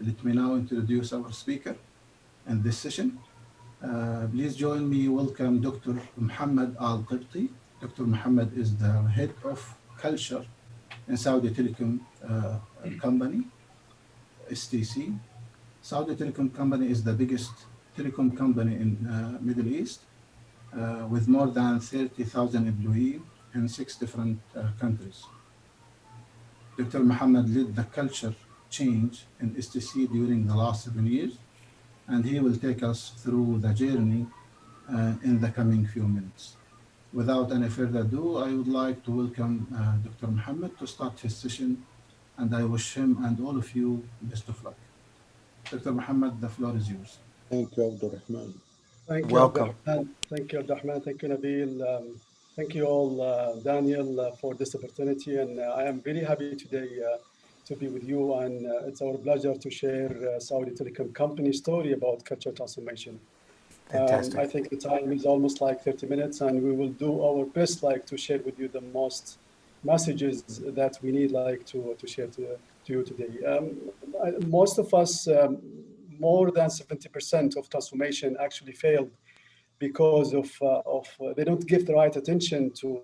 Let me now introduce our speaker in this session. Please join me. Welcome Dr. Mohammed Alkabti. Dr. Mohammed is the head of culture in Saudi Telecom company, STC. Saudi Telecom company is the biggest telecom company in Middle East with more than 30,000 employees in 6 different countries. Dr. Mohammed led the culture change in STC during the last 7 years, and he will take us through the journey in the coming few minutes. Without any further ado, I would like to welcome Dr. Mohammed to start his session, and I wish him and all of you best of luck. Dr. Mohammed, the floor is yours. Thank you, Abdurrahman. Thank you, Welcome. Abdurrahman. Thank you, Abdurrahman. Thank you, Nabil. Thank you all, Daniel, for this opportunity. And I am really happy today to be with you. And it's our pleasure to share Saudi Telecom company story about culture transformation. Fantastic. I think the time is almost like 30 minutes, and we will do our best like to share with you the most messages that we need like to share to you today. Most of us, more than 70% of transformation actually failed because of they don't give the right attention to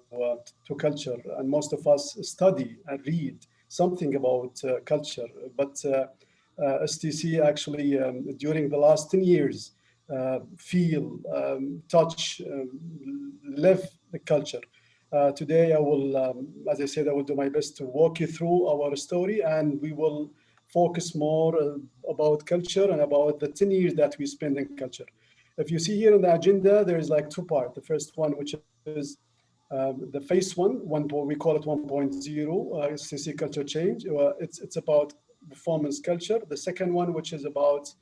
culture, and most of us study and read something about culture, but STC actually during the last 10 years feel, touch, live the culture. Today, I will, as I said, I will do my best to walk you through our story, and we will focus more about culture and about the 10 years that we spend in culture. If you see here in the agenda, there is like two parts. The first one, which is the phase we call it 1.0, STC culture change. It's about performance culture. The second one, which is about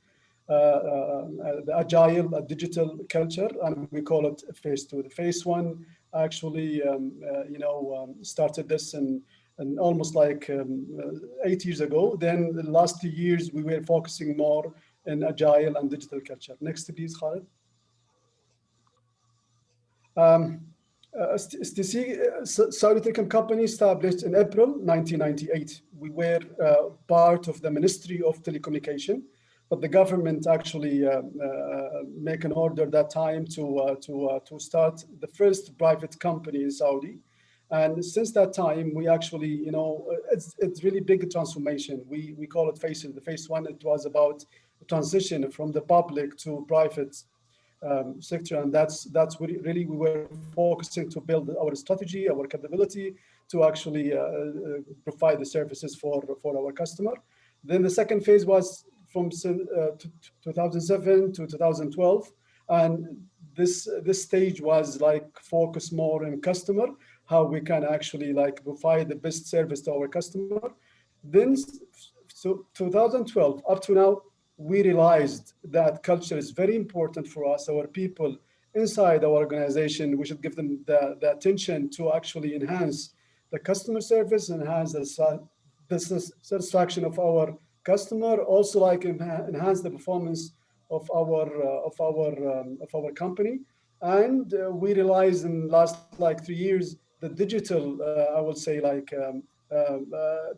the agile digital culture, and we call it phase two. The phase one actually, started this in almost like 8 years ago. Then the last 2 years, we were focusing more in agile and digital culture. Next, please, Khalid. STC, Saudi Telecom Company, established in April 1998. We were part of the Ministry of Telecommunication, but the government actually make an order that time to start the first private company in Saudi. And since that time, we actually, it's really big transformation. We call it phases. The phase one, it was about transition from the public to private sector, and that's really we were focusing to build our strategy, our capability to actually provide the services for our customer. Then the second phase was from 2007 to 2012, and this stage was like focus more on customer, how we can actually like provide the best service to our customer. Then so 2012 up to now, we realized that culture is very important for us, our people inside our organization. We should give them the attention to actually enhance the customer service, enhance the satisfaction of our customer, also like enhance the performance of our company. And we realized in last like 3 years the digital, I would say like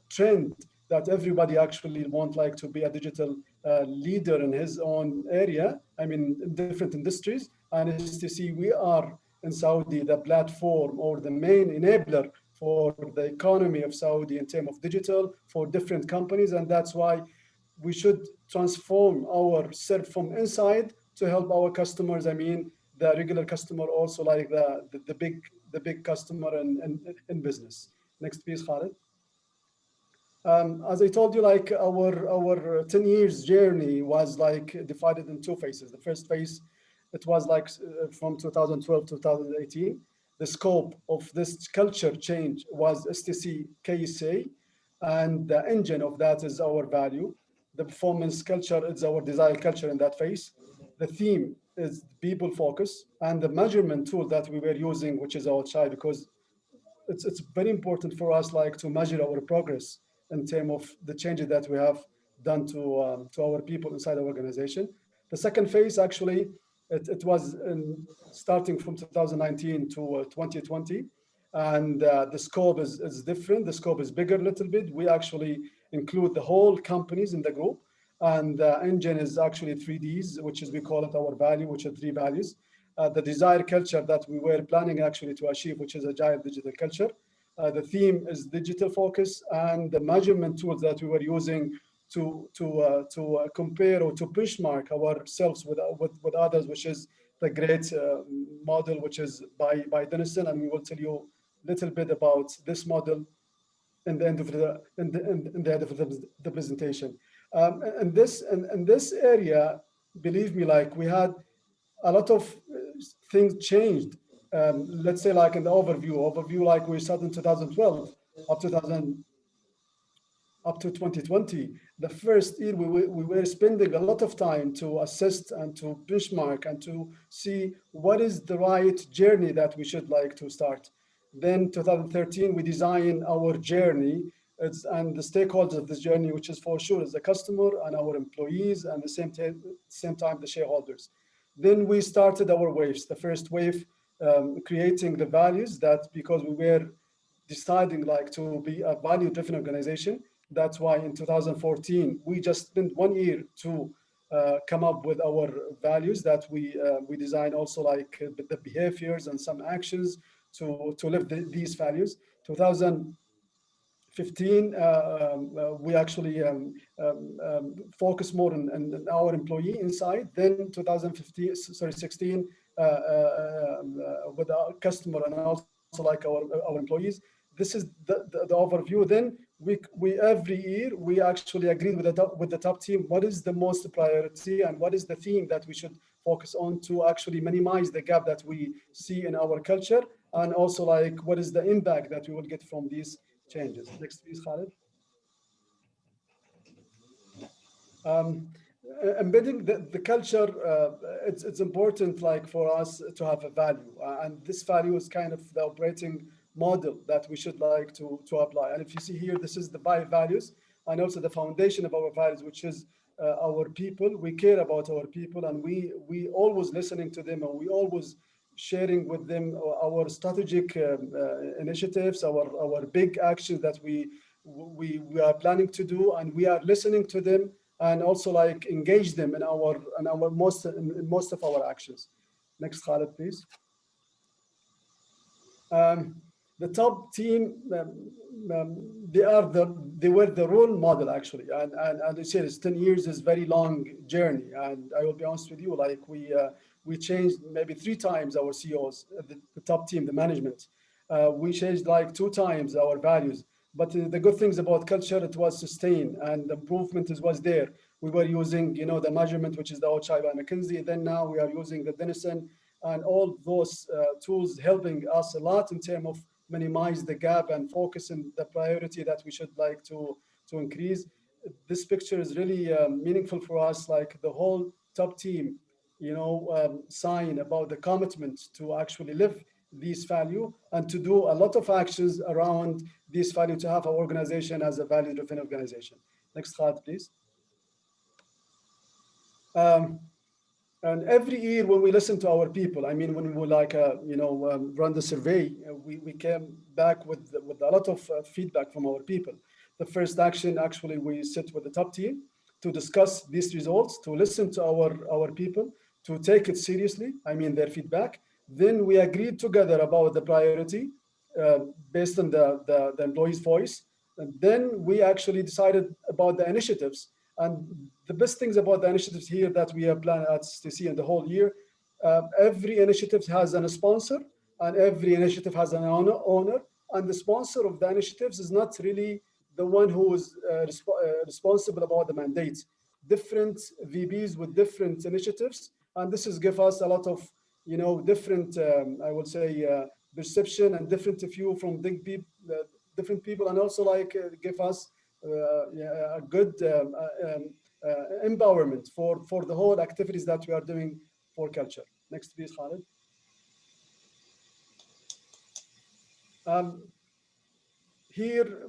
trend that everybody actually want like to be a digital leader in his own area. I mean, in different industries. And STC, we are in Saudi the platform or the main enabler for the economy of Saudi in terms of digital for different companies, and that's why we should transform ourselves from inside to help our customers. I mean, the regular customer, also like the big customer in business. Next, please, Khalid. As I told you, like our 10 years journey was like divided in two phases. The first phase, it was like from 2012 to 2018. The scope of this culture change was STC KSA, and the engine of that is our value. The performance culture is our desired culture in that phase. The theme is people focus, and the measurement tool that we were using, which is our child, because it's very important for us like to measure our progress in terms of the changes that we have done to our people inside our organization. The second phase actually it was starting from 2019 to 2020, and the scope is different. The scope is bigger a little bit. We actually include the whole companies in the group, And the engine is actually 3Ds, which is, we call it our value, which are three values. The desired culture that we were planning actually to achieve, which is agile digital culture. The theme is digital focus, and the measurement tools that we were using to compare or to benchmark ourselves with others, which is the great model, which is by Denison, and we will tell you a little bit about this model in the end of the end of the presentation. In this area, believe me, like we had a lot of things changed. Let's say like in the overview, like we started in 2012 up to 2000 up to 2020. The first year we were spending a lot of time to assist and to benchmark and to see what is the right journey that we should like to start. Then 2013, we design our journey and the stakeholders of this journey, which is for sure is the customer and our employees and the same time the shareholders. Then we started our waves. The first wave, creating the values that because we were deciding like to be a value-driven organization. That's why in 2014 we just spent 1 year to come up with our values that we design also like the behaviors and some actions to live these values. 2015 we actually focus more on our employee inside. Then 16 with our customer and also like our employees. This is the overview. Then we every year we actually agreed with the top team what is the most priority and what is the theme that we should focus on to actually minimize the gap that we see in our culture, and also like what is the impact that we will get from these changes. Next, please, Khalid. Um, Embedding the culture, it's important like for us to have a value, and this value is kind of the operating model that we should like to apply. And if you see here, this is the five values and also the foundation of our values, which is our people. We care about our people, and we always listening to them, and we always sharing with them our strategic initiatives, our big actions that we are planning to do, and we are listening to them and also like engage them in most of our actions. Next, Khalid, please. The top team, they were the role model actually, and I said it's 10 years is very long journey, and I will be honest with you, like we changed maybe 3 times our CEOs, the top team, the management. We changed like 2 times our values. But the good things about culture, it was sustained and the improvement was there. We were using, the measurement, which is the OCHI by McKinsey. Then now we are using the Denison, and all those tools helping us a lot in terms of minimize the gap and focus on the priority that we should like to increase. This picture is really meaningful for us, like the whole top team, sign about the commitment to actually live this value and to do a lot of actions around this value to have our organization as a value-driven organization. Next slide, please. And every year when we listen to our people, I mean, when we like, run the survey, we came back with a lot of feedback from our people. The first action, actually, we sit with the top team to discuss these results, to listen to our people, to take it seriously, I mean, their feedback. Then we agreed together about the priority based on the employee's voice. And then we actually decided about the initiatives. And the best things about the initiatives here that we have planned at STC in the whole year, every initiative has a sponsor, and every initiative has an owner. And the sponsor of the initiatives is not really the one who is responsible about the mandate. Different VPs with different initiatives, and this is give us a lot of different, I would say, perception and different view from different people, and also like give us a good empowerment for the whole activities that we are doing for culture. Next, please, Khalid. Here,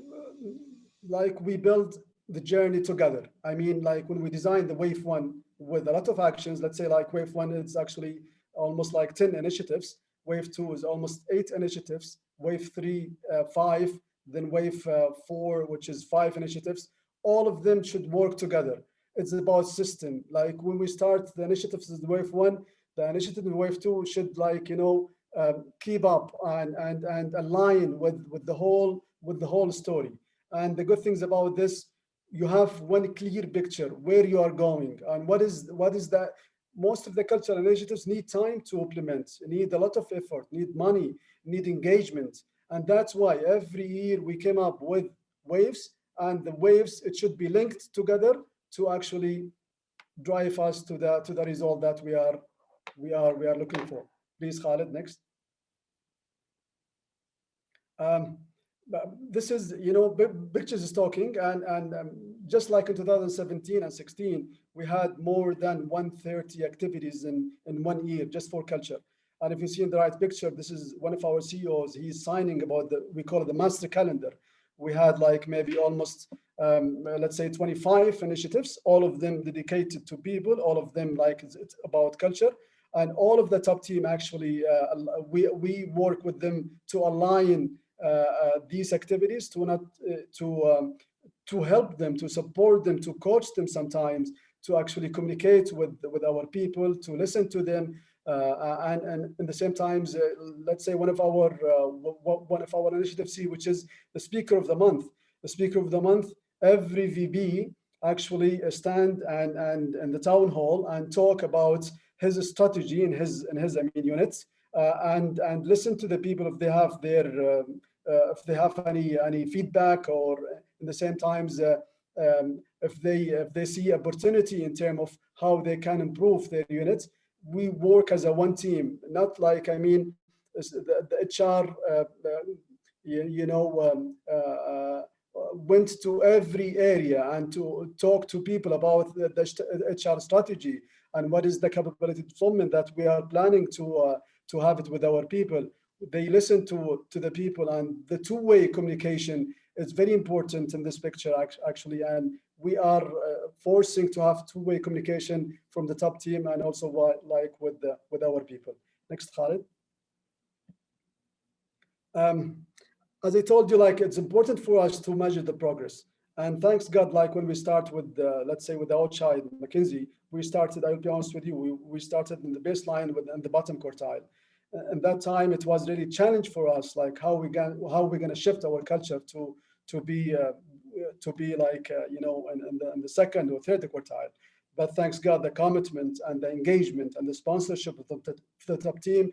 like we build the journey together. I mean, like when we designed the wave 1 with a lot of actions, let's say like wave 1 is actually almost like 10 initiatives. Wave 2 is almost 8 initiatives. Wave 3, 5. Then wave 4, which is 5 initiatives. All of them should work together. it's about system. Like when we start the initiatives in wave one, the initiative in wave two should like, keep up and align with the whole story. And the good things about this, you have one clear picture where you are going and what is that. Most of the cultural initiatives need time to implement, need a lot of effort, need money, need engagement. And that's why every year we came up with waves, and the waves, it should be linked together to actually drive us to the result that we are looking for. Please, Khalid, next. Um, this is, pictures is talking, and just like in 2017 and 16, we had more than 130 activities in 1 year just for culture. And if you see in the right picture, this is one of our CEOs. He's signing about we call it the master calendar. We had like maybe almost, let's say 25 initiatives, all of them dedicated to people, all of them like it's about culture. And all of the top team actually, we work with them to align these activities to not to help them, to support them, to coach them sometimes, to actually communicate with our people, to listen to them, and in the same times, let's say one of our initiatives, which is the speaker of the month. The speaker of the month, every VP actually stand and in the town hall and talk about his strategy in his units, and listen to the people if they have if they have any feedback, or in the same times, if they see opportunity in terms of how they can improve their units. We work as a one team, not like, the HR went to every area and to talk to people about the HR strategy and what is the capability development that we are planning to have it with our people. They listen to the people, and the two-way communication is very important in this picture actually. And we are forcing to have two-way communication from the top team and also like with our people. Next, Khalid. As I told you, like it's important for us to measure the progress. And thanks God, like when we start with, let's say with the outside McKinsey, we started, I'll be honest with you, we started in the baseline in the bottom quartile. And that time it was really a challenge for us, like how we're going to shift our culture to be like, in the second or third quartile. But thanks God, the commitment and the engagement and the sponsorship of the top team,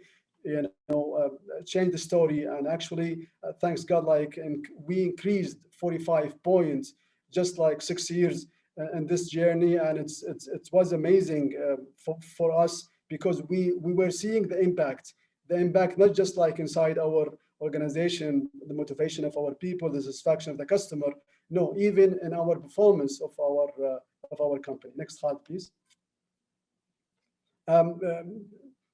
changed the story. And actually, thanks God, like we increased 45 points just like 6 years in this journey, and it was amazing for us, because we were seeing the impact not just like inside our organization, the motivation of our people, the satisfaction of the customer, no, even in our performance of our company. Next slide, please.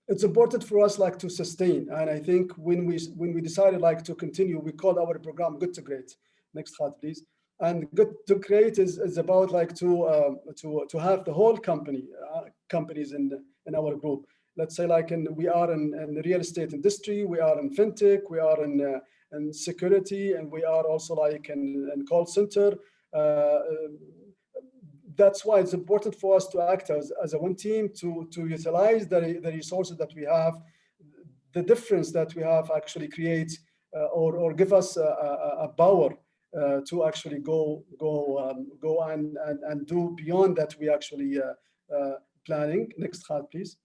It's important for us like to sustain, and I think when we decided like to continue, we called our program Good to Great. Next slide, please. And Good to Great is about like to have the whole companies in our group. Let's say like we are in the real estate industry, we are in fintech, we are in security, and we are also like in call center. That's why it's important for us to act as a one team, to utilize the resources that we have, the difference that we have actually create or give us a power to actually go and do beyond that we actually planning. Next slide, please.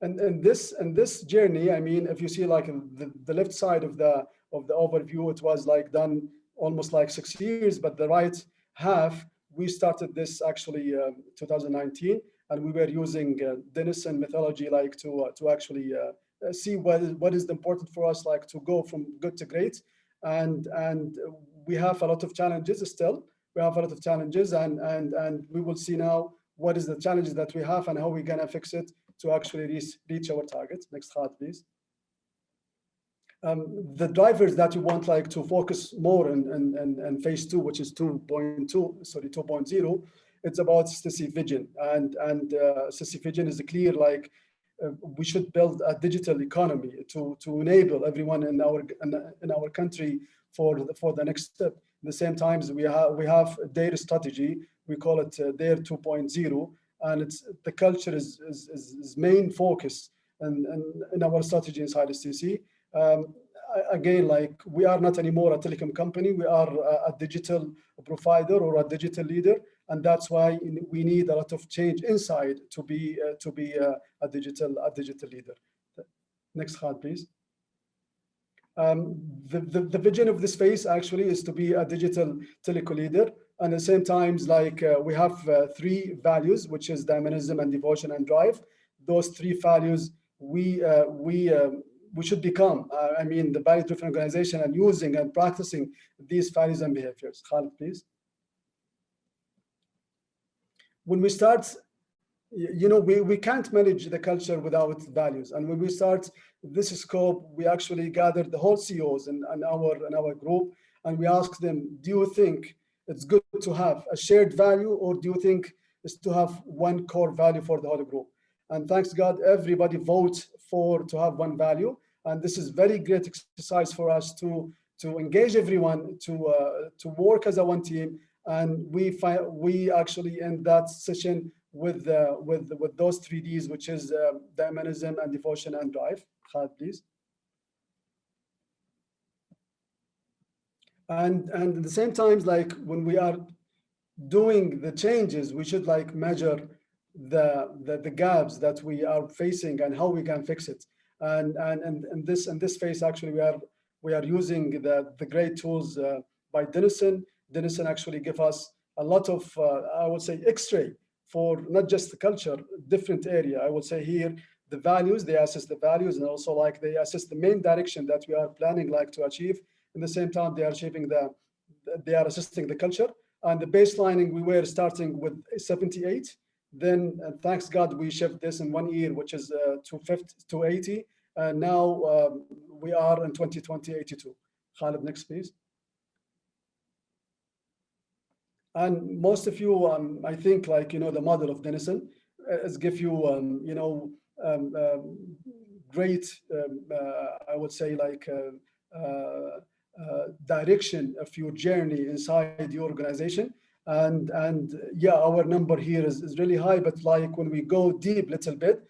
And this journey, I mean, if you see like the left side of the overview, it was like done almost like 6 years, but the right half, we started this actually 2019, and we were using Denison methodology like to actually see what is important for us, like to go from good to great. And we have a lot of challenges still. We have a lot of challenges, and we will see now what is the challenges that we have and how we're gonna fix it to actually reach our targets. Next slide, please. The drivers that we want like to focus more in phase 2, which is 2.0, it's about STC vision, and STC vision is clear, like we should build a digital economy to enable everyone in our country for the next step. At the same time, we have a data strategy We call it their 2.0, and it's the culture is main focus in our strategy inside STC. Again, like we are not anymore a telecom company, we are a digital provider or a digital leader, and that's why we need a lot of change inside to be a digital leader. Next slide, please. The vision of this phase actually is to be a digital teleco leader, and at the same time, like we have three values, which is dynamism and devotion and drive. Those three values we should become. I mean, the value-driven organization, and using and practicing these values and behaviors. Khalid, please. When we start, you know, we can't manage the culture without values. And when we start this scope, we actually gathered the whole CEOs in our group, and we asked them, do you think it's good to have a shared value, or do you think it's to have one core value for the whole group? And thanks God, everybody votes to have one value. And this is very great exercise for us to engage everyone to work as a one team. And we actually end that session with those three Ds, which is dynamism and devotion and drive. Khalid, please. And at the same time, like when we are doing the changes, we should like measure the gaps that we are facing and how we can fix it. And in this phase, actually, we are using the great tools by Denison. Denison actually give us a lot of I would say X-ray for not just the culture, different area. I would say here the values, they assess the values, and also like they assess the main direction that we are planning like to achieve. In the same time, they are assessing the culture. And the baselining, we were starting with 78. Then, thanks God, we shift this in 1 year, which is to 80. And now we are in 2020, 82. Khalid, next, please. And most of you, I think, like, you know, the model of Denison is give you, you know, great, I would say, like, direction of your journey inside the organization. And yeah, our number here is really high, but like when we go deep little bit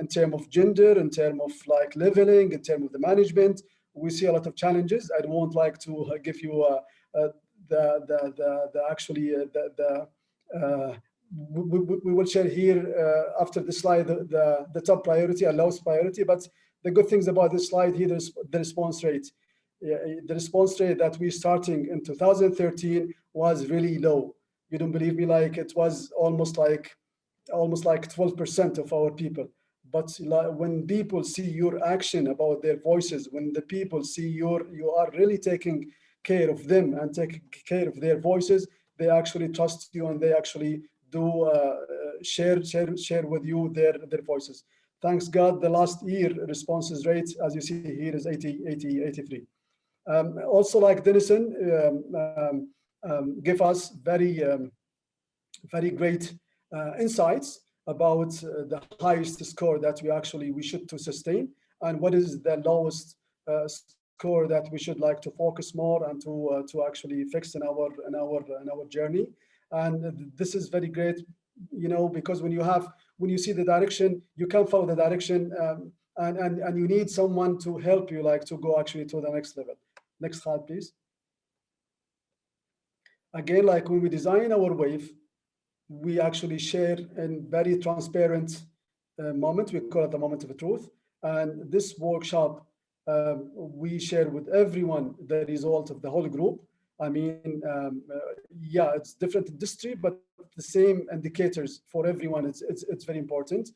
in terms of gender, in terms of like leveling, in terms of the management, we see a lot of challenges. I won't like to give you we will share here after the slide the top priority and lowest priority. But the good things about this slide here is the response rate. The response rate that we starting in 2013 was really low. You don't believe me? Like it was almost like 12% of our people. But when people see your action about their voices, when the people see you are really taking care of them and taking care of their voices, they actually trust you, and they actually do share with you their voices. Thanks God, the last year responses rate, as you see here, is 83. Also, like Denison give us very great insights about the highest score that we should to sustain, and what is the lowest score that we should like to focus more and to actually fix in our journey. And this is very great, you know, because when you see the direction, you can follow the direction, and you need someone to help you like to go actually to the next level. Next slide, please. Again, like when we design our wave, we actually share in very transparent moment. We call it the moment of truth. And this workshop, we share with everyone the result of the whole group. I mean, yeah, it's different industry, but the same indicators for everyone. It's very important.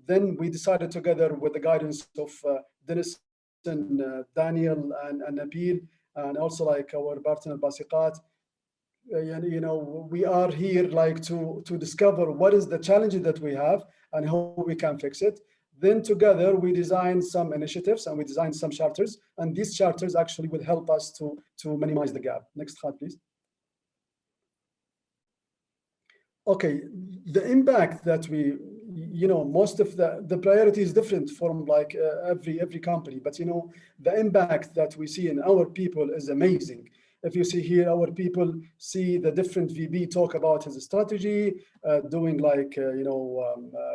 Then we decided together with the guidance of Dennis and Daniel and Nabil, and also like our partner Basiqat. You know, we are here like to discover what is the challenge that we have and how we can fix it. Then together we design some initiatives and we design some charters, and these charters actually will help us to minimize the gap. Next slide, please. Okay, the impact that we, you know, most of the priority is different from like every company, but you know, the impact that we see in our people is amazing. If you see here, our people see the different VP talk about his strategy, doing like,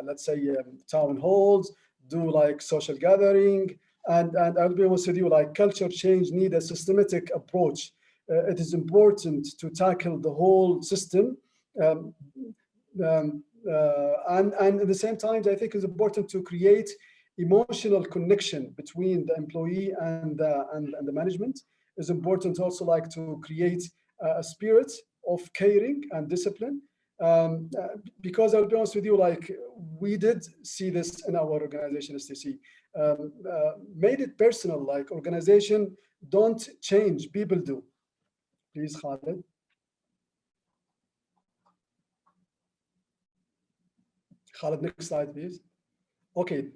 let's say town halls, do like social gathering. And I'll be honest with you, like culture change need a systematic approach. It is important to tackle the whole system. And at the same time, I think it's important to create emotional connection between the employee and the management. It's important also like to create a spirit of caring and discipline. Because I'll be honest with you, like we did see this in our organization, STC. Made it personal, like organization don't change, people do. Please, Khalid. Khalid, next slide, please. Okay,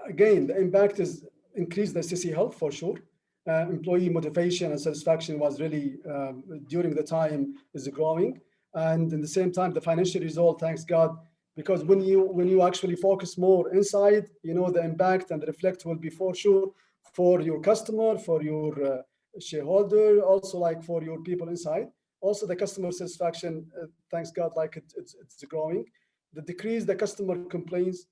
again, the impact is increased the STC health for sure. Employee motivation and satisfaction was really, during the time, is growing. And in the same time, the financial result, thanks God, because when you actually focus more inside, the impact and the reflect will be for sure for your customer, for your shareholder, also like for your people inside. Also the customer satisfaction, thanks God, like it's growing. The decrease the customer complaints,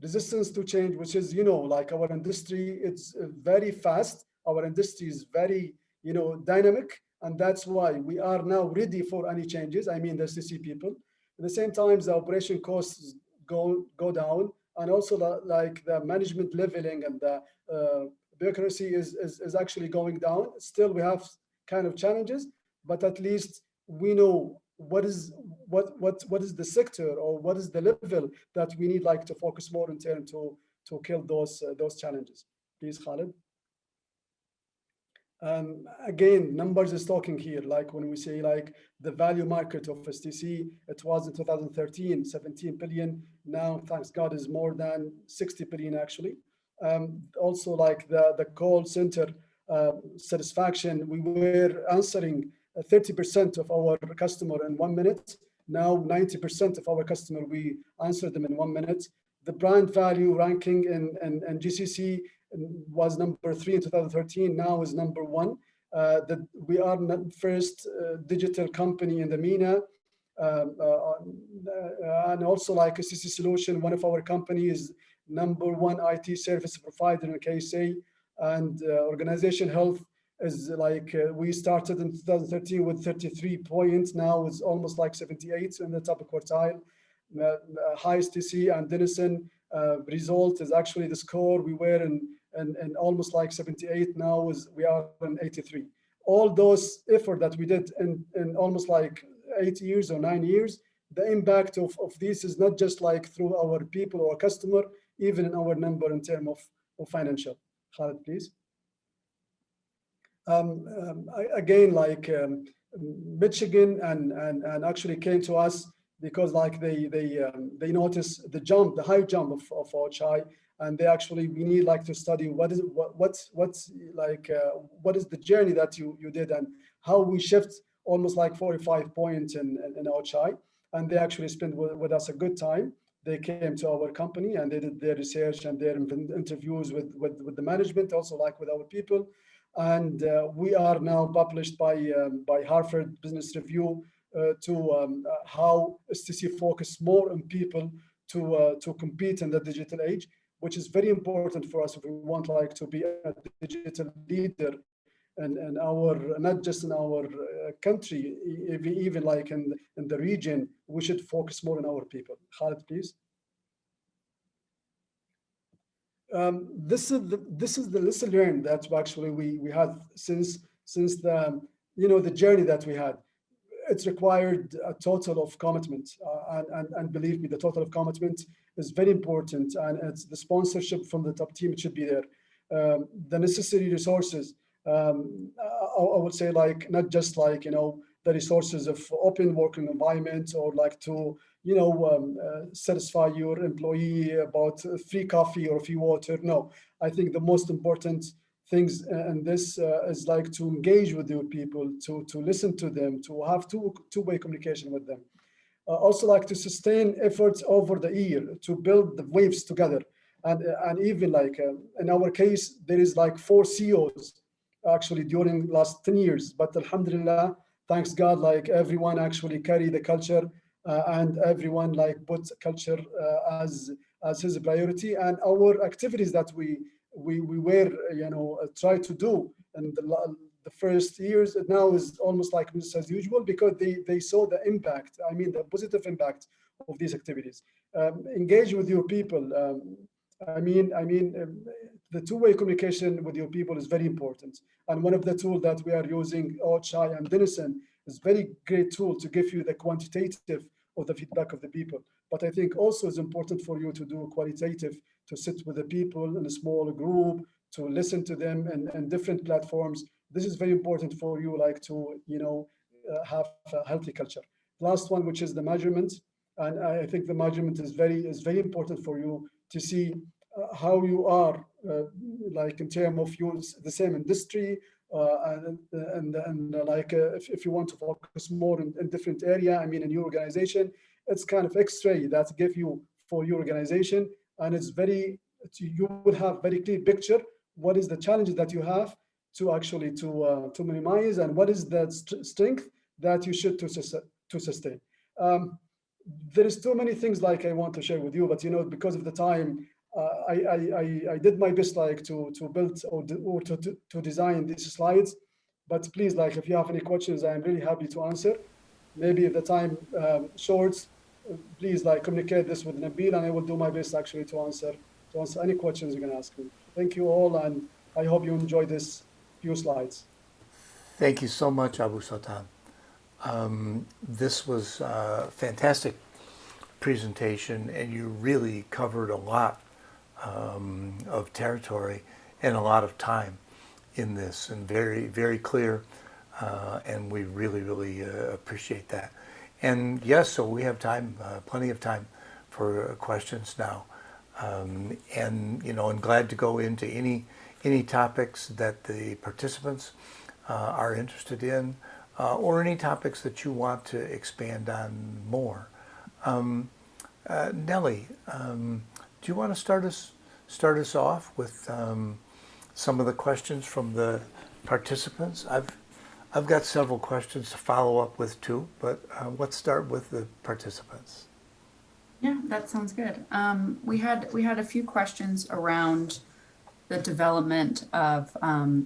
resistance to change, which is, like our industry, it's very fast. Our industry is very, dynamic. And that's why we are now ready for any changes. I mean, the STC people. At the same time, the operation costs go down. And also like the management leveling and the bureaucracy is actually going down. Still, we have kind of challenges, but at least we know what is the sector or what is the level that we need like to focus more in turn to kill those challenges. Please, Khalid. Again, numbers is talking here. Like when we say like the value market of STC, it was in 2013 17 billion. Now, thanks God, is more than 60 billion actually. Also, like the call center satisfaction, we were answering 30% of our customer in 1 minute. Now 90% of our customer, we answer them in 1 minute. The brand value ranking in GCC was number 3 in 2013, now is number 1. We are first digital company in the MENA. And also like a STC solution, one of our companies, number 1 IT service provider in KSA. And organization health is like, we started in 2013 with 33 points, now it's almost like 78 in the top quartile. High STC and Denison result is actually the score. We were in almost like 78, now we are in 83. All those effort that we did in almost like 8 years or 9 years, the impact of this is not just like through our people or customer, even in our number in terms of financial. Khalid, please. Again, like Michigan and actually came to us because like they noticed the high jump of OHI, and we need like to study what is the journey that you did and how we shift almost like 45 points in OHI, and they actually spent with us a good time. They came to our company and they did their research and their interviews with the management, also like with our people. And we are now published by Harvard Business Review to how STC focus more on people to compete in the digital age, which is very important for us if we want like to be a digital leader in our, not just in our country, even like in the region. We should focus more on our people. Khalid, please. This is the lesson learned that actually we had since the the journey that we had. It's required a total of commitment, and believe me, the total of commitment is very important, and it's the sponsorship from the top team. It should be there. The necessary resources. I would say like not just like the resources of open working environment or like to satisfy your employee about free coffee or free water. No, I think the most important things in this is like to engage with your people, to listen to them, to have two-way communication with them. Also like to sustain efforts over the year to build the waves together, and even like in our case there is like 4 CEOs actually during last 10 years. But alhamdulillah, thanks God, like everyone actually carry the culture and everyone like put culture as his priority. And our activities that we were, try to do in the first years now is almost like business as usual, because they saw the impact, I mean, the positive impact of these activities. Engage with your people. The two-way communication with your people is very important. And one of the tools that we are using, Ochai and Denison, is very great tool to give you the quantitative of the feedback of the people. But I think also it's important for you to do qualitative, to sit with the people in a small group, to listen to them and different platforms. This is very important for you, like to, have a healthy culture. Last one, which is the measurement. And I think the measurement is very important for you to see how you are, like in terms of the same industry, if you want to focus more in different area, I mean, in your organization, it's kind of X-ray that give you for your organization, and you will have very clear picture what is the challenges that you have to actually to minimize, and what is the strength that you should to sustain. There is too many things like I want to share with you, but because of the time, I did my best like to build or to design these slides. But please, like if you have any questions, I am really happy to answer. Maybe if the time shorts, please like communicate this with Nabil, and I will do my best actually to answer any questions you can ask me. Thank you all, and I hope you enjoy this few slides. Thank you so much, Abu Sultan. This was a fantastic presentation, and you really covered a lot of territory and a lot of time in this, and very, very clear, and we really appreciate that. And yes, so we have time, plenty of time for questions now, and and glad to go into any topics that the participants are interested in, or any topics that you want to expand on more. Nelly, do you want to start us off with some of the questions from the participants? I've got several questions to follow up with too, but let's start with the participants. Yeah, that sounds good. We had a few questions around the development of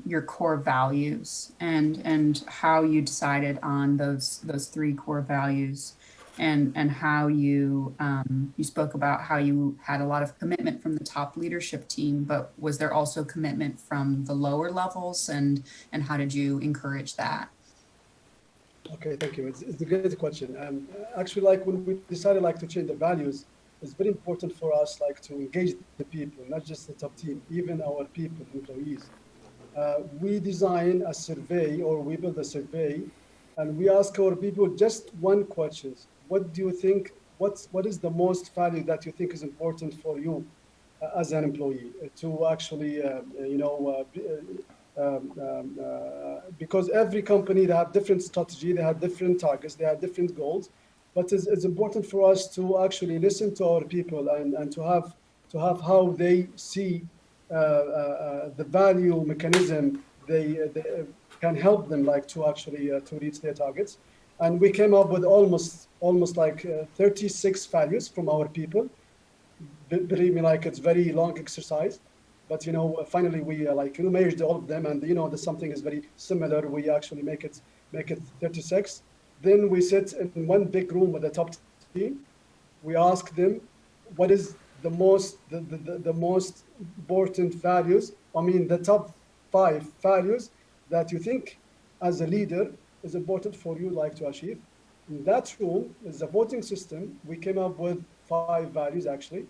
your core values and how you decided on those three core values, and how you spoke about how you had a lot of commitment from the top leadership team, but was there also commitment from the lower levels, and how did you encourage that? Okay, thank you. It's a great question. Actually, like when we decided like to change the values, it's very important for us like to engage the people, not just the top team, even our people, employees. We design a survey, or we build a survey, and we ask our people just one question: what do you think? What is the most value that you think is important for you as an employee to actually because every company, they have different strategy, they have different targets, they have different goals. But it's important for us to actually listen to our people and to have how they see the value mechanism they can help them like to actually to reach their targets. And we came up with almost like 36 values from our people. Believe me, like it's very long exercise, but finally we merged all of them, and the something is very similar. We actually make it 36. Then we sit in one big room with the top team. We ask them what is the most important values. I mean, the top 5 values that you think as a leader is important for you like to achieve. In that room is a voting system. We came up with 5 values actually.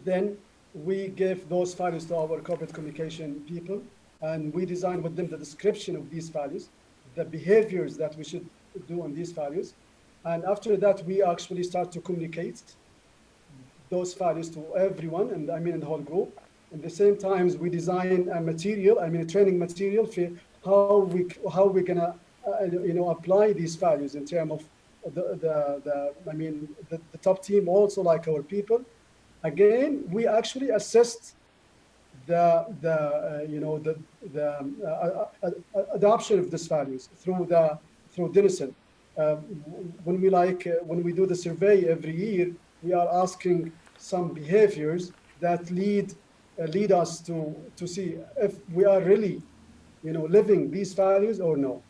Then we gave those values to our corporate communication people, and we designed with them the description of these values, the behaviors that we should do on these values. And after that, we actually start to communicate those values to everyone, and I mean in the whole group. At the same time, we design a material, a training material for how we're gonna apply these values in terms of the top team, also like our people. Again, we actually assessed the adoption of these values through Denison. When we do the survey every year, we are asking some behaviors that lead us to see if we are really living these values or no.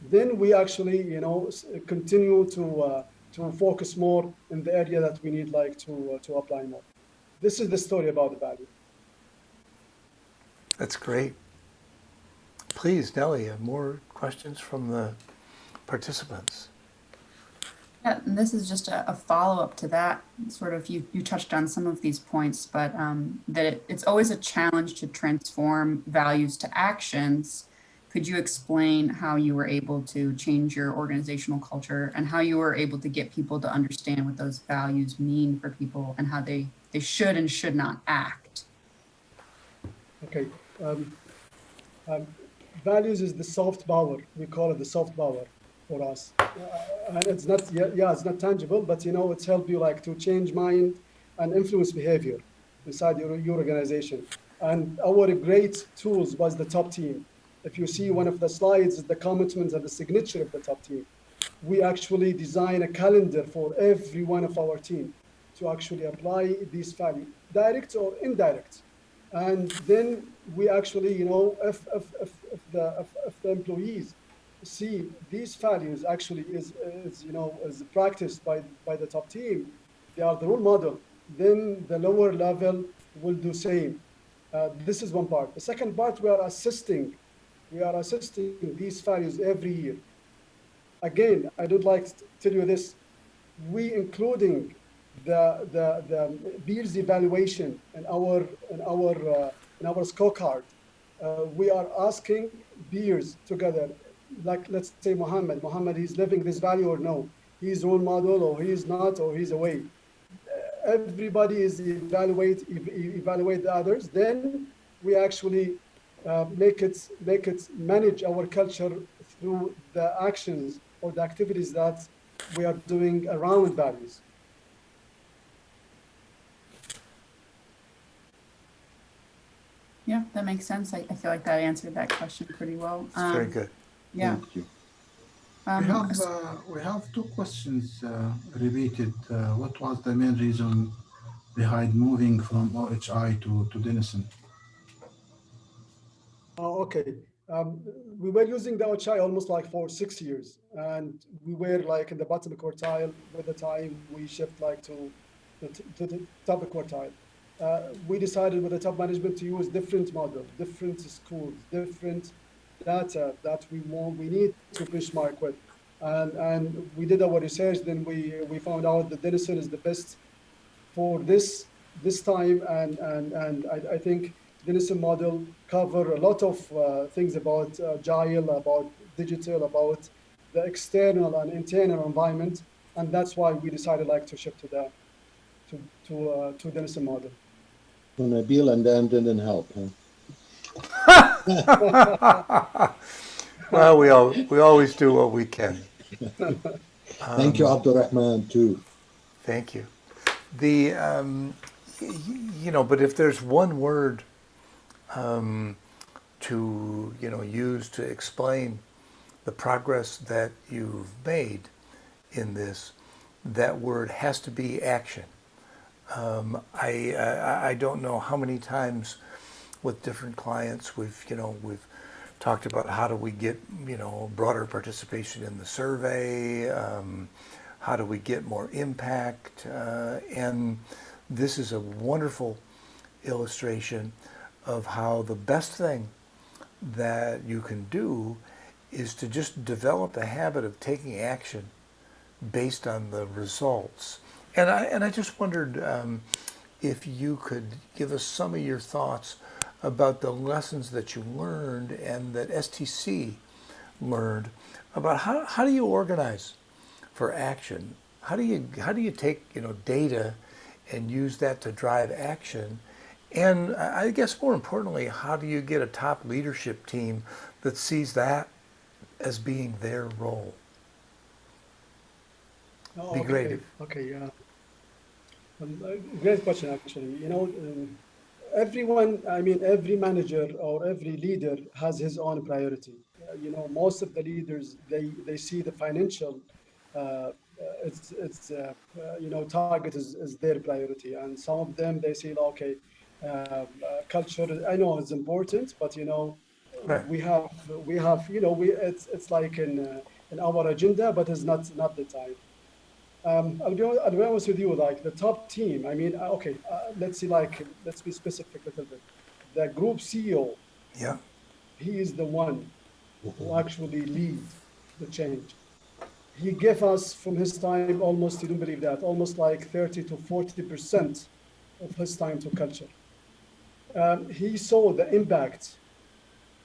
Then we actually continue to focus more in the area that we need like to apply more. This is the story about the value. That's great. Please, Nelly, more questions from the participants. Yeah, and this is just a follow-up to that. Sort of, you touched on some of these points, but that it's always a challenge to transform values to actions. Could you explain how you were able to change your organizational culture and how you were able to get people to understand what those values mean for people and how they should and should not act? Okay. Values is the soft power. We call it the soft power for us. And it's not, it's not tangible, but it's helped you like to change mind and influence behavior inside your organization. And our great tools was the top team. If you see one of the slides, the commitments and the signature of the top team. We actually design a calendar for every one of our team to actually apply these values, direct or indirect. And then we actually, if the employees see these values actually is practiced by the top team, they are the role model, then the lower level will do same. This is one part. The second part, we are assisting these values every year. Again, I would like to tell you this, we including the peers evaluation in our scorecard. We are asking peers together, like let's say Mohammed, he's living this value or no? He's role model or he is not, or he's away. Everybody is evaluate the others. Then we actually make it manage our culture through the actions or the activities that we are doing around values. Yeah, that makes sense. I feel like that answered that question pretty well. It's very good. Yeah. Thank you. We have two questions repeated. What was the main reason behind moving from OHI to Denison? Okay. We were using the OHI almost like for 6 years, and we were like in the bottom quartile. By the time we shift like to the top quartile, we decided with the top management to use different model, different schools, different data that we need to benchmark with, and we did our research. Then we found out that Denison is the best for this time, and I think Denison model cover a lot of things about agile, about digital, about the external and internal environment, and that's why we decided like to shift to Denison model. So Nabil and Dan didn't help, huh? Well, we always do what we can. Thank you, Abdurrahman, too. Thank you. But if there's one word to use to explain the progress that you've made in this, that word has to be action. I don't know how many times with different clients we've talked about how do we get broader participation in the survey, how do we get more impact, and this is a wonderful illustration of how the best thing that you can do is to just develop the habit of taking action based on the results. And I just wondered if you could give us some of your thoughts about the lessons that you learned and that STC learned about how do you organize for action? How do you take data and use that to drive action? And I guess more importantly, how do you get a top leadership team that sees that as being their role? Be great. Okay. Great question, actually. everyone, I mean, every manager or every leader has his own priority. Most of the leaders, they see the financial, target is their priority. And some of them, they say, okay, culture, I know it's important, but, Right. it's like in our agenda, but it's not the time. I'll be honest with you, like the top team. I mean, okay, let's be specific a little bit. The group CEO, Yeah. he is the one who actually lead the change. He gave us from his time almost, you don't believe that, almost like 30 to 40% of his time to culture. He saw the impact.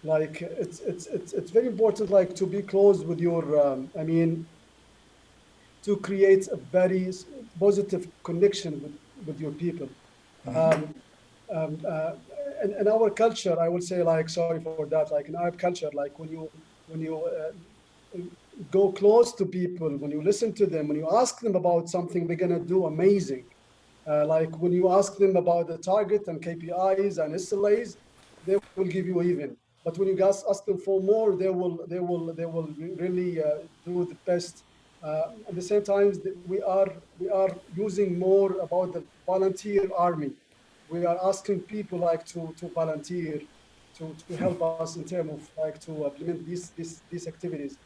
Like it's very important, like to be close with your. I mean, to create a very positive connection with your people. Um, in our culture, I would say, like, sorry for that, like in our culture, like when you go close to people, when you listen to them, when you ask them about something, they're gonna do amazing. Like when you ask them about the target and KPIs and SLAs, they will give you even. But when you guys ask them for more, they will really do the best. At the same time, we are using more about the volunteer army. We are asking people like to volunteer to help us in terms of like to implement these activities.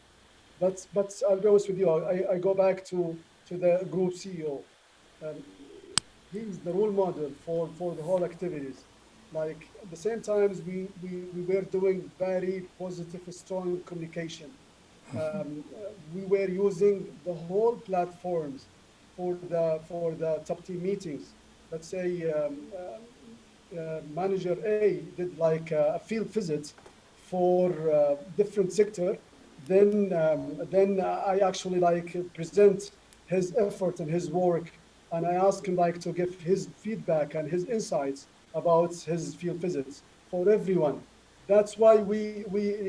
But I'll be honest with you, I go back to the group CEO. Um, he's the role model for the whole activities. Like at the same times, we were doing very positive, strong communication. We were using the whole platforms for the top team meetings. Let's say manager A did like a field visit for different sector, then I actually like present his effort and his work, and I ask him like to give his feedback and his insights about his field visits for everyone. That's why we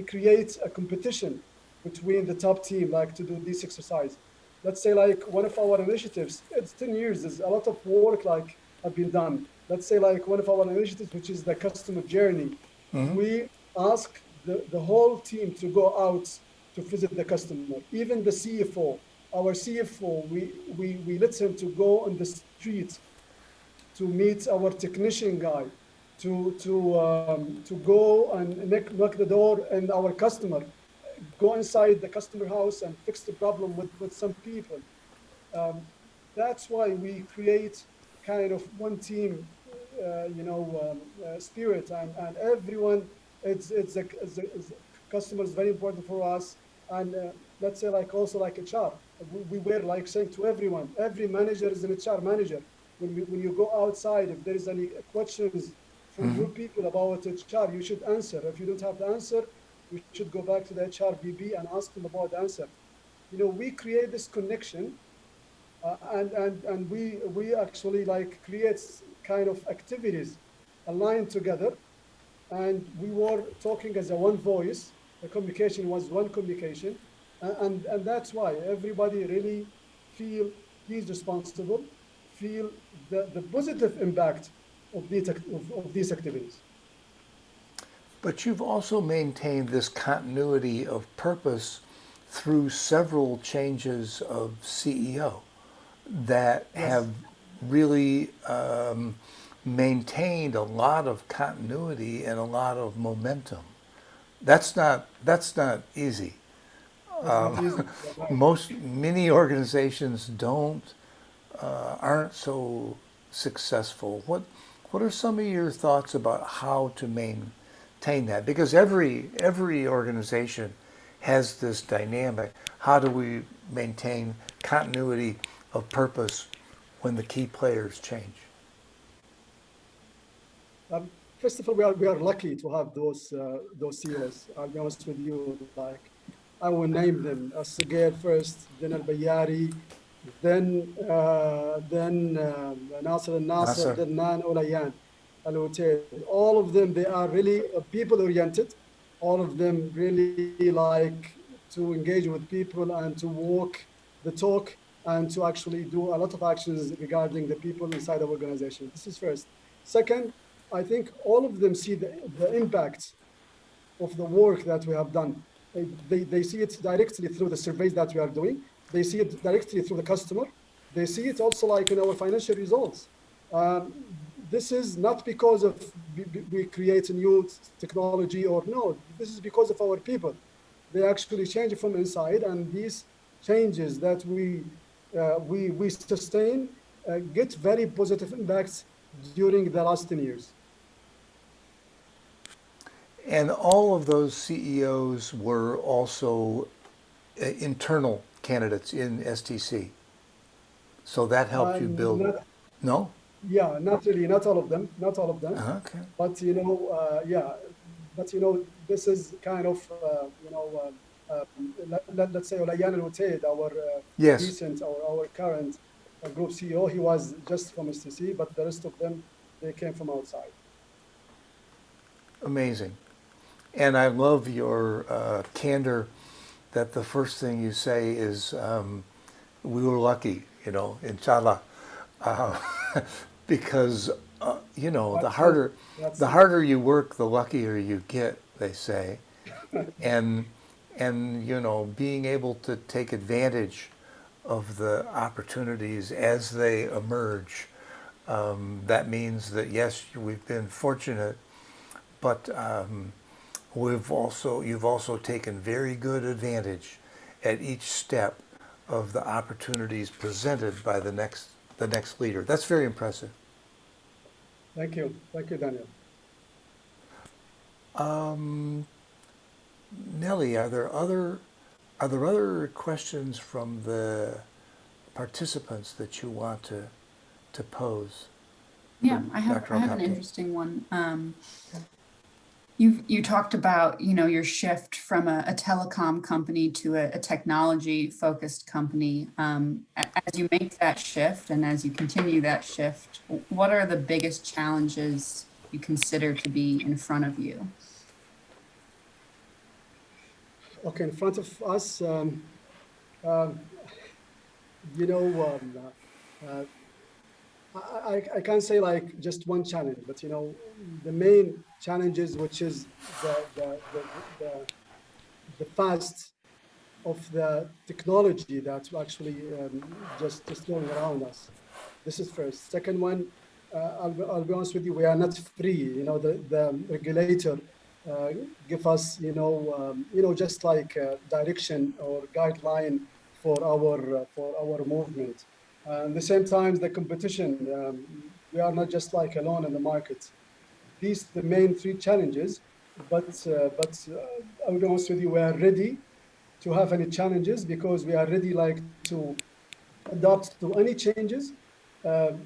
create a competition between the top team, like to do this exercise. Let's say like one of our initiatives, it's 10 years, there's a lot of work like have been done. Let's say like one of our initiatives, which is the customer journey. We ask the whole team to go out to visit the customer, even the CFO. Our CFO, we let him to go on the street to meet our technician guy, to go and knock the door and our customer, go inside the customer house and fix the problem with some people. Um, that's why we create kind of one team, spirit, and everyone. It's customer is very important for us, and let's say like also like HR. We were like saying to everyone, every manager is an HR manager. When you go outside, if there is any questions from your people about HR, you should answer. If you don't have the answer, you should go back to the HRBB and ask them about the answer. We create this connection, and we actually like create kind of activities aligned together, and we were talking as a one voice. The communication was one communication, and that's why everybody really feel he's responsible, feel the positive impact of these activities. But you've also maintained this continuity of purpose through several changes of CEO that Yes. have really maintained a lot of continuity and a lot of momentum. That's not easy. That's not easy. Right. Many organizations aren't so successful. What are some of your thoughts about how to maintain that? Because every organization has this dynamic. How do we maintain continuity of purpose when the key players change? First of all, we are lucky to have those CEOs. I'll be honest with you. Like I will name them: Sugair first, then Al Bayari, then Nasser Al Nasser, Nasser. then Nan Olayan Al Hotel. All of them, they are really people oriented. All of them really like to engage with people and to walk the talk and to actually do a lot of actions regarding the people inside the organization. This is first. Second, I think all of them see the impact of the work that we have done. They see it directly through the surveys that we are doing. They see it directly through the customer. They see it also like in our financial results. Um, this is not because of we create a new technology or no, this is because of our people. They actually change from inside, and these changes that we sustain get very positive impacts during the last 10 years. And all of those CEOs were also internal candidates in STC. So that helped you build. Not, No? yeah, not really, not all of them, not all of them. Okay. But yeah, but this is kind of let's say Olayan Al-Uteid, our Yes. recent or our current group CEO, he was just from STC, but the rest of them, they came from outside. Amazing. And I love your candor that the first thing you say is, we were lucky, inshallah. Uh, because, the That's it. harder, That's the it. harder you work, the luckier you get, they say. And, being able to take advantage of the opportunities as they emerge, that means that, yes, we've been fortunate, but you've also taken very good advantage at each step of the opportunities presented by the next leader. That's very impressive. Thank you, Daniel. Nelly, are there other questions from the participants that you want to pose? Yeah, for I have Dr. I have an Alkabti? interesting one. You talked about, your shift from a telecom company to a technology focused company. As you make that shift and as you continue that shift, what are the biggest challenges you consider to be in front of you? Okay, in front of us, um, you know, uh, I can't say like just one challenge, but the main challenges, which is the fast of the technology that's actually just going around us. This is first. Second one, I'll be honest with you, we are not free. The regulator uh, give us just like direction or guideline for our movement. At the same time, the competition, we are not just like alone in the market. These the main three challenges, but I'll be honest with you, we are ready to have any challenges because we are ready like to adapt to any changes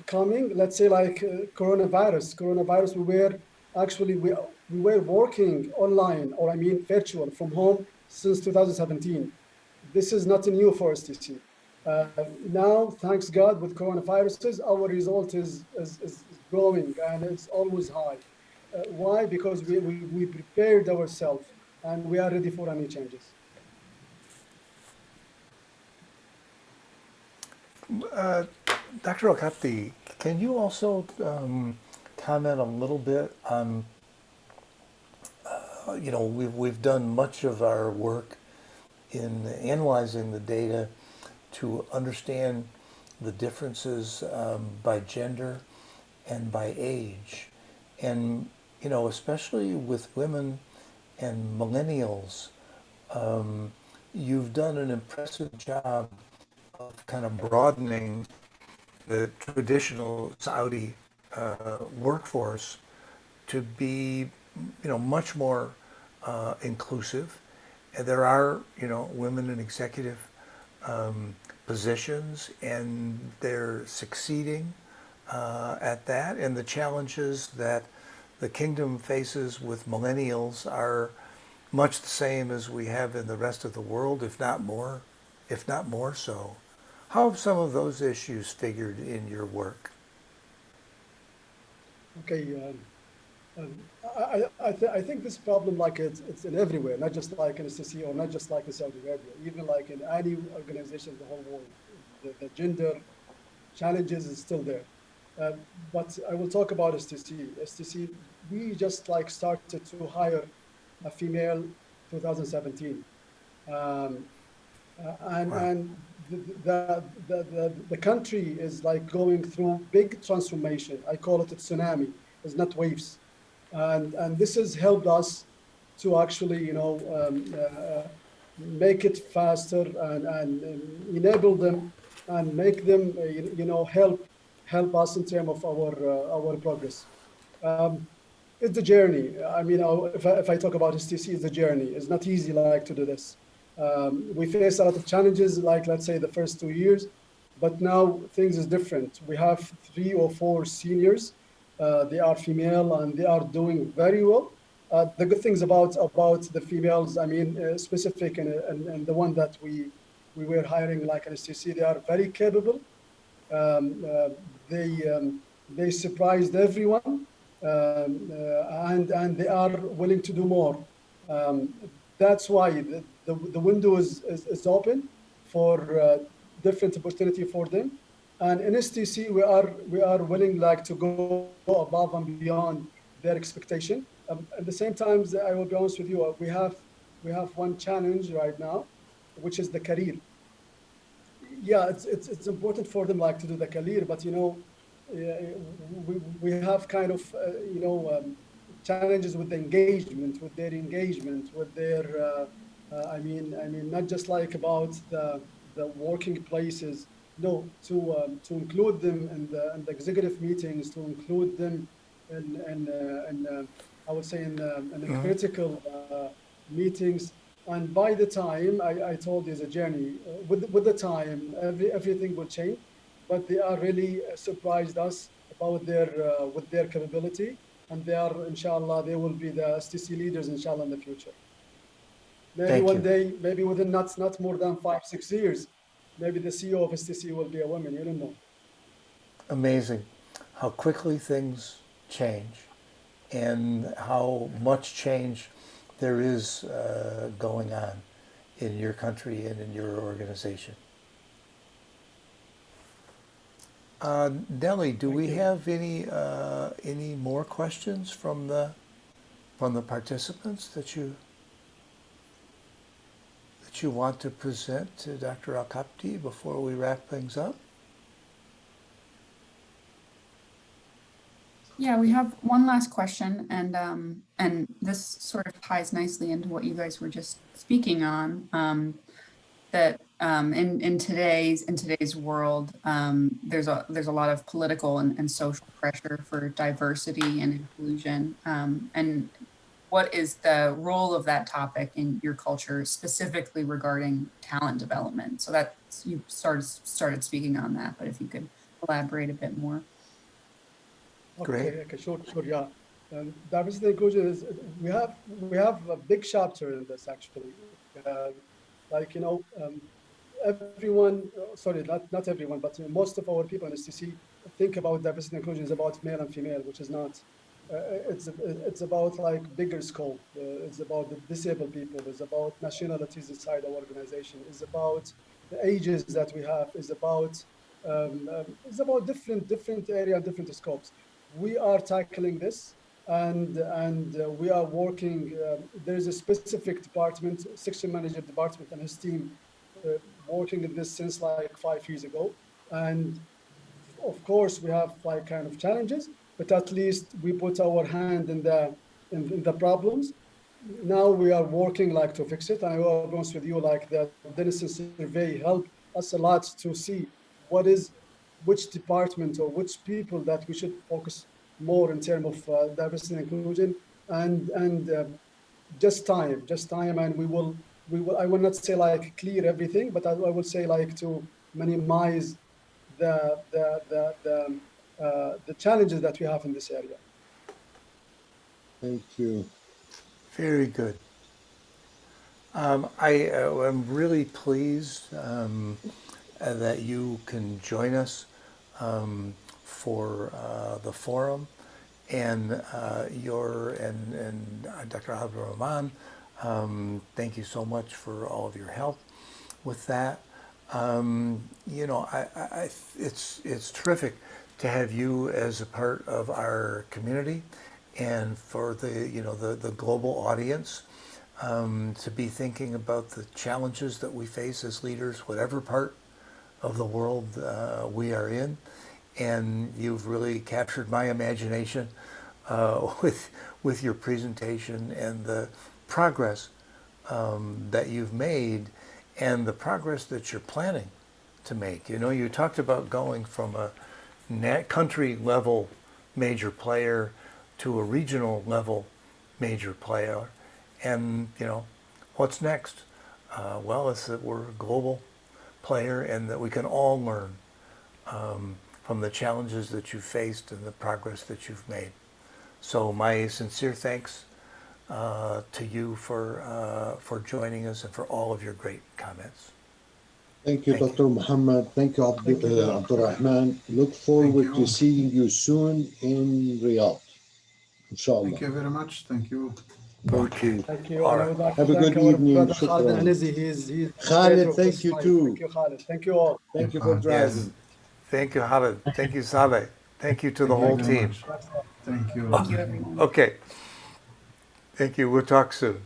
coming. Let's say like coronavirus. We were actually we were working online, or I mean virtual from home since 2017. This is not new for STC. Now, thanks God, with coronaviruses, our result is growing and it's always high. Why? Because we prepared ourselves and we are ready for any changes. Dr. Alkapti, can you also comment a little bit on, we've done much of our work in analyzing the data to understand the differences by gender and by age. And, especially with women and millennials, you've done an impressive job of kind of broadening the traditional Saudi workforce to be, much more inclusive. And there are, women in executive positions, and they're succeeding at that. And the challenges that the kingdom faces with millennials are much the same as we have in the rest of the world, if not more so. How have some of those issues figured in your work? Okay, I think this problem, like it's in everywhere, not just like in STC or not just like in Saudi Arabia, even like in any organization in the whole world. The gender challenges is still there. Uh, but I will talk about STC. STC, we just like started to hire a female 2017. Um, Wow. and the country is like going through big transformation. I call it a tsunami. It's not waves, and this has helped us to actually make it faster and enable them and make them help us in terms of our progress. Um, it's a journey. I mean, if I talk about STC, it's a journey. It's not easy like to do this. We face a lot of challenges, like let's say the first 2 years, but now things is different. We have 3 or 4 seniors. They are female and they are doing very well. The good things about the females, I mean, specific and the one that we were hiring like an STC, they are very capable. Um, uh, they surprised everyone, and they are willing to do more. Um, that's why the window is open for different opportunity for them. And in STC, we are willing like to go above and beyond their expectation. At the same time, I will be honest with you, we have one challenge right now, which is the career. Yeah, it's important for them like to do the career, but we have kind of challenges with the engagement, with their engagement, with their I mean not just like about the working places. No, to include them in the executive meetings, to include them in I would say in the Hmm. critical meetings. And by the time I told you it's a journey, with the time, everything will change. But they are really surprised us about their with their capability, and they are, inshallah, they will be the STC leaders, inshallah, in the future. Maybe Thank one you. day, maybe within not more than 5 6 years, maybe the CEO of STC will be a woman. You don't know. Amazing how quickly things change and how much change there is going on in your country and in your organization. Nelly, do Thank we you. have any more questions from the participants that you want to present to Dr. Alkabti before we wrap things up? Yeah, we have one last question, and this sort of ties nicely into what you guys were just speaking on. That in today's world, there's a lot of political and social pressure for diversity and inclusion. And what is the role of that topic in your culture, specifically regarding talent development? So that you started speaking on that, but if you could elaborate a bit more. Great. Okay, sure, yeah. Diversity and inclusion is we have a big chapter in this actually. Uh, like everyone, sorry, not everyone, but most of our people in STC think about diversity and inclusion is about male and female, which is not. It's about like bigger scope. It's about the disabled people. It's about nationalities inside our organization. It's about the ages that we have. It's about different area, different scopes. We are tackling this, and we are working. There is a specific department, section manager department, and his team working in this since like 5 years ago. And of course, we have like kind of challenges, but at least we put our hand in the problems. Now we are working like to fix it. And I will be honest with you, like the Denison survey helped us a lot to see what is which department or which people that we should focus more in terms of diversity and inclusion, and just time, and we will. I will not say like clear everything, but I will say like to minimize the challenges that we have in this area. Thank you. Very good. I am really pleased that you can join us for the forum, and Dr. Abdul Rahman. Thank you so much for all of your help with that. It's terrific to have you as a part of our community, and for the global audience, to be thinking about the challenges that we face as leaders, whatever part of the world we are in. And you've really captured my imagination with your presentation and the progress that you've made and the progress that you're planning to make. You talked about going from a country level major player to a regional level major player. And, what's next? Well, it's that we're a global player and that we can all learn from the challenges that you've faced and the progress that you've made. So my sincere thanks to you for joining us and for all of your great comments. Thank you, Thank Dr. Muhammad. Thank you, Abdurrahman. Look forward you. to seeing you soon in Riyadh. Inshallah. Thank you very much. Thank you. Thank you. Thank you. All And I right. would like Have to a thank good our evening. brother Khalid Shukran. Al-Anizi. He's Khalid, creator of thank this you site. too. Thank you, Khalid. Thank you all. Thank you for Yes. driving. Thank you, Khalid. Thank you, Saleh. Thank you to the Thank you whole very team. much. Thank you. Thank you, everyone. Okay. Thank you. We'll talk soon.